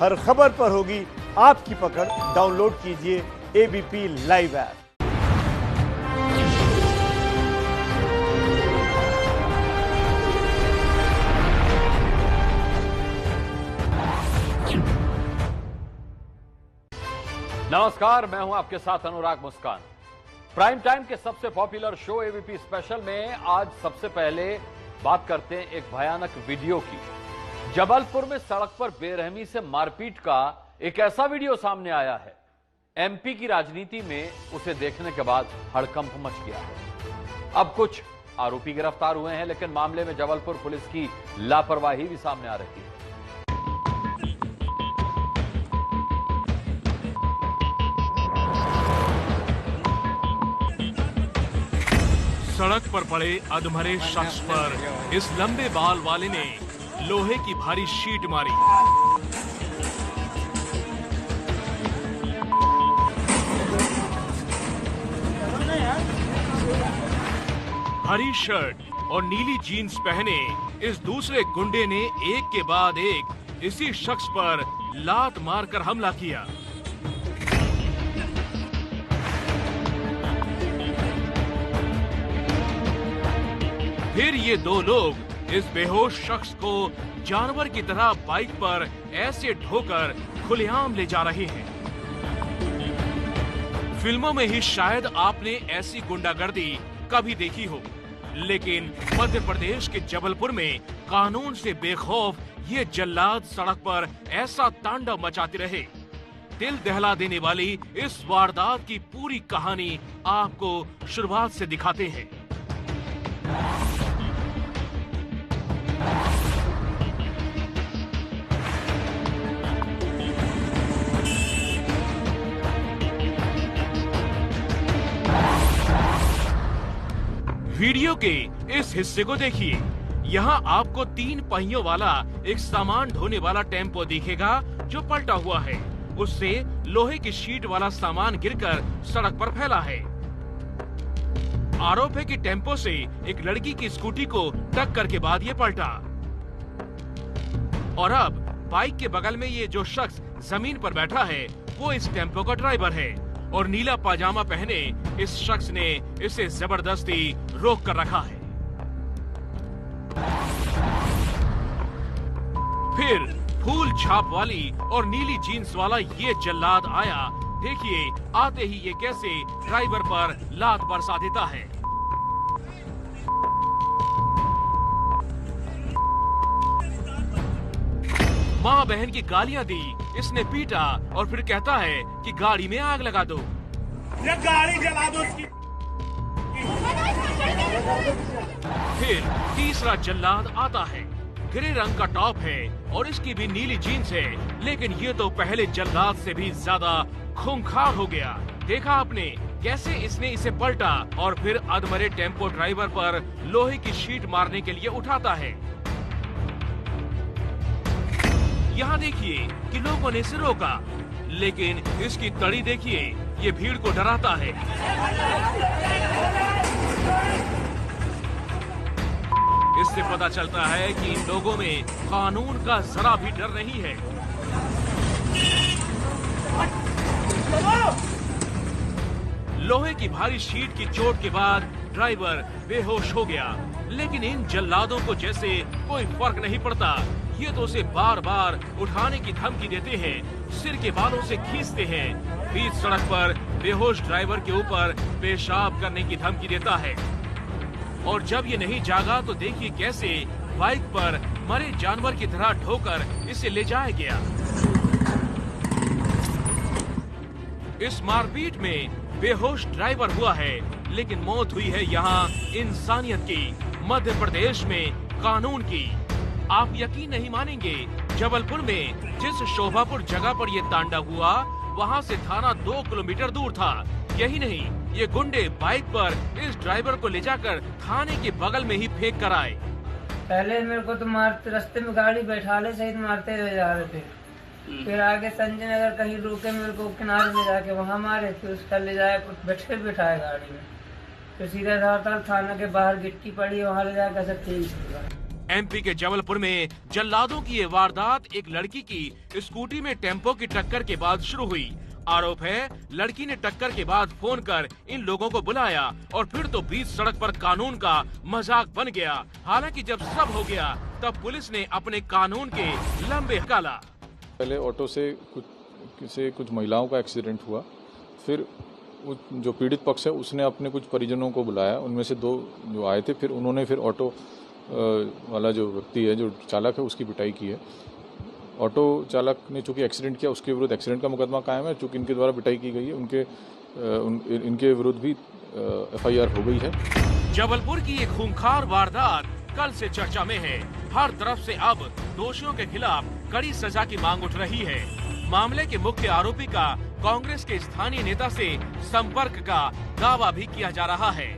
हर खबर पर होगी आपकी पकड़। डाउनलोड कीजिए एबीपी लाइव ऐप। नमस्कार, मैं हूं आपके साथ अनुराग मुस्कान। प्राइम टाइम के सबसे पॉपुलर शो एबीपी स्पेशल में आज सबसे पहले बात करते हैं एक भयानक वीडियो की। जबलपुर में सड़क पर बेरहमी से मारपीट का एक ऐसा वीडियो सामने आया है, एमपी की राजनीति में उसे देखने के बाद हड़कंप मच गया है। अब कुछ आरोपी गिरफ्तार हुए हैं, लेकिन मामले में जबलपुर पुलिस की लापरवाही भी सामने आ रही है। सड़क पर पड़े अधमरे शख्स पर इस लंबे बाल वाले ने लोहे की भारी शीट मारी। हरी शर्ट और नीली जीन्स पहने इस दूसरे गुंडे ने एक के बाद एक इसी शख्स पर लात मारकर हमला किया। फिर ये दो लोग इस बेहोश शख्स को जानवर की तरह बाइक पर ऐसे ढोकर खुलेआम ले जा रहे हैं। फिल्मों में ही शायद आपने ऐसी गुंडागर्दी कभी देखी हो, लेकिन मध्य प्रदेश के जबलपुर में कानून से बेखौफ ये जल्लाद सड़क पर ऐसा तांडव मचाते रहे। दिल दहला देने वाली इस वारदात की पूरी कहानी आपको शुरुआत से दिखाते हैं। वीडियो के इस हिस्से को देखिए। यहाँ आपको 3 पहियों वाला एक सामान ढोने वाला टेम्पो दिखेगा जो पलटा हुआ है। उससे लोहे की शीट वाला सामान गिरकर सड़क पर फैला है। आरोप है कि टेम्पो से एक लड़की की स्कूटी को टक्कर के बाद ये पलटा। और अब बाइक के बगल में ये जो शख्स जमीन पर बैठा है वो इस टेम्पो का ड्राइवर है और नीला पाजामा पहने इस शख्स ने इसे जबरदस्ती रोक कर रखा है। फिर फूल छाप वाली और नीली जीन्स वाला ये जल्लाद आया। देखिए आते ही ये कैसे ड्राइवर पर लात बरसा देता है। माँ बहन की गालियां दी, इसने पीटा और फिर कहता है कि गाड़ी में आग लगा दो। ये गाड़ी जला दो उसकी। फिर तीसरा जल्लाद आता है। ग्रे रंग का टॉप है और इसकी भी नीली जीन्स है, लेकिन ये तो पहले जल्लाद से भी ज्यादा खूंखार हो गया। देखा आपने कैसे इसने इसे पलटा और फिर अधमरे टेम्पो ड्राइवर पर लोहे की शीट मारने के लिए उठाता है। यहाँ देखिए कि लोगों ने इसे रोका, लेकिन इसकी तड़ी देखिए, ये भीड़ को डराता है। इससे पता चलता है कि इन लोगों में कानून का जरा भी डर नहीं है। लोहे की भारी शीट की चोट के बाद ड्राइवर बेहोश हो गया, लेकिन इन जल्लादों को जैसे कोई फर्क नहीं पड़ता। ये तो उसे बार बार उठाने की धमकी देते हैं, सिर के बालों से खींचते हैं, बीच सड़क पर बेहोश ड्राइवर के ऊपर पेशाब करने की धमकी देता है। और जब ये नहीं जागा तो देखिए कैसे बाइक पर मरे जानवर की तरह ढोकर इसे ले जाया गया। इस मारपीट में बेहोश ड्राइवर हुआ है, लेकिन मौत हुई है यहाँ इंसानियत की, मध्य प्रदेश में कानून की। आप यकीन नहीं मानेंगे, जबलपुर में जिस शोभापुर जगह पर ये तांडव हुआ वहाँ से थाना 2 किलोमीटर दूर था। यही नहीं, ये गुंडे बाइक पर इस ड्राइवर को ले जाकर थाने के बगल में ही फेंक कर आए। पहले मेरे को तो मारते, रास्ते में गाड़ी बैठाले सहित मारते हुए जा रहे थे। फिर आगे संजय नगर कहीं रुके, मेरे को किनारे ले जाके वहाँ मारे। फिर उसका ले जाए बैठाए गाड़ी में, फिर सीधा थाना के बाहर गिट्टी पड़ी, वहाँ ले जाकर सब ठीक हुआ। एमपी के जबलपुर में जल्लादों की ये वारदात एक लड़की की स्कूटी में टेम्पो की टक्कर के बाद शुरू हुई। आरोप है लड़की ने टक्कर के बाद फोन कर इन लोगों को बुलाया और फिर तो बीच सड़क पर कानून का मजाक बन गया। हालांकि जब सब हो गया तब पुलिस ने अपने कानून के लंबे हकाला। पहले ऑटो से कुछ महिलाओं का एक्सीडेंट हुआ, फिर जो पीड़ित पक्ष है उसने अपने कुछ परिजनों को बुलाया, उनमें से 2 जो आए थे, फिर उन्होंने फिर ऑटो वाला जो व्यक्ति है, जो चालक है, उसकी पिटाई की है। ऑटो चालक ने चूंकि एक्सीडेंट किया, उसके विरुद्ध एक्सीडेंट का मुकदमा कायम है। चूंकि इनके द्वारा पिटाई की गई है, इनके विरुद्ध भी FIR हो गई है। जबलपुर की एक खूंखार वारदात कल से चर्चा में है। हर तरफ से अब दोषियों के खिलाफ कड़ी सजा की मांग उठ रही है। मामले के मुख्य आरोपी का कांग्रेस के स्थानीय नेता से संपर्क का दावा भी किया जा रहा है।